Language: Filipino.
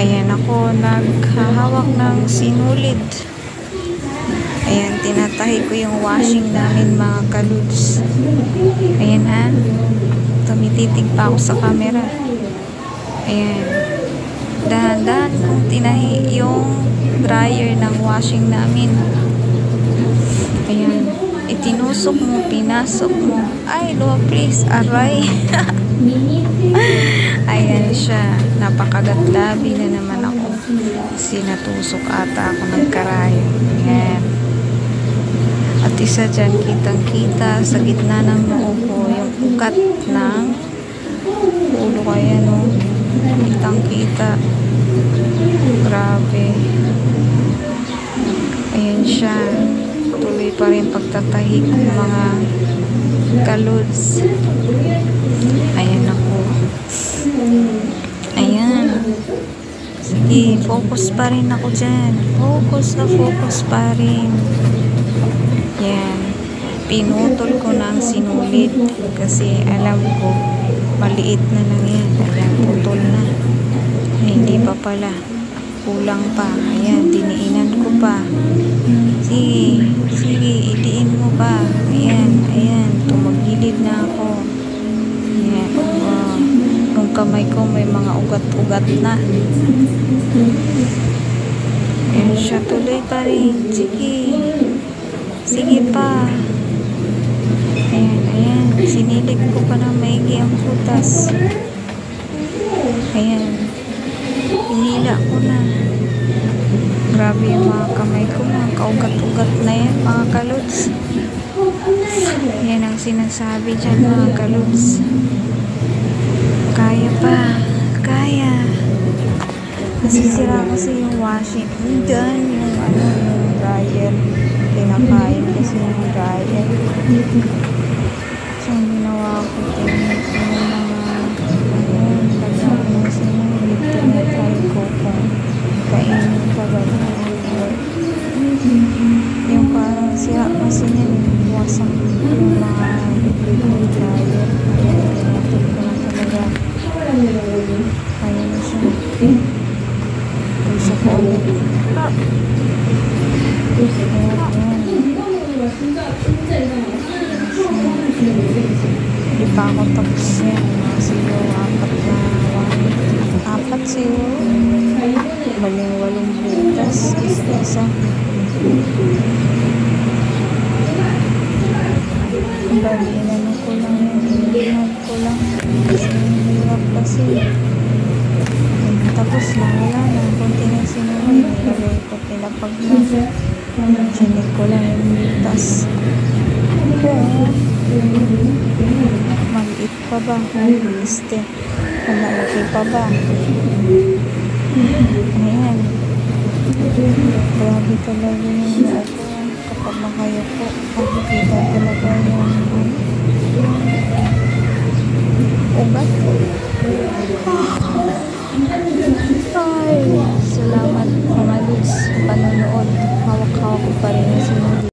Ayan ako, naghahawak ng sinulid. Ayan, tinatahi ko yung washing namin mga kaludes. Ayan ha. Tumititig pa ako sa camera. Ayan. Dahan-dahan kong tinahi yung dryer ng washing namin. Ayan. Itinusok mo, pinasok mo. Ay, Lord, please, aray. Ayan siya. Napakagatlabi na naman ako. Sinatusok ata ako ng karayo. Ayan. At isa dyan, kitang-kita sa gitna ng noo ko, yung ugat ng ulo ko. Ayan, oh. Kitang-kita. Grabe. Ayan siya. Tuloy pa rin pagtatahi ko mga kaludes. Ayan ako. Ayan. Sige, focus pa rin ako dyan. Focus na focus pa rin. Yan. Pinutol ko na ang sinulid kasi alam ko maliit na lang yan. Ayan, putol na. Ay, hindi pa pala. Kulang pa. Ayan, diniinan ko pa. Sige, sige, idiin mo pa. Ayan, ayan. Tumagilid na ako. Ayan, wow. Yung kamay ko may mga ugat-ugat na. Ayan siya, tuloy pa rin. Sige. Sige pa. Ayan, ayan. Sinilig ko pa ng maigi ang putas. Ayan. Hinila ko na. Grabe yung mga kamay ko. Mga kaugat-ugat na yan, mga kaludes. Yan ang sinasabi dyan, mga kaludes. Kaya pa. Kaya. Nasisira kasi yung washing. Diyan yung yung dryer. Pinakain kasi yung dryer. So, ginawa ko tinit yung mga lagyan ko ng sinulid. Tinatry ko kung kainin pa ba yung parang sira kasi niya wasak yung mga dryer. Ayan, pinatid ko na talaga. Kaya na siya. Isa ko ulit. Hindi pa ako tapos yan. Siguro apat siguro. Walong butas. Isa. Bali, inano ko lang yun. Inano ko lang. Kasi hirap kasi. Tapos na, wala na. Kunti na sinunod. Nilagay ko, pinapag na. Sinig ko lang yung butas. Maliit pa ba? Este. Malaki pa ba? Ayan. Grabe talaga yung ako. Kapag makayuko, makikita talaga yung ugat. Ay, salamat mga lods. Panonood. Hawak-hawak ko pa rin yung sinunod.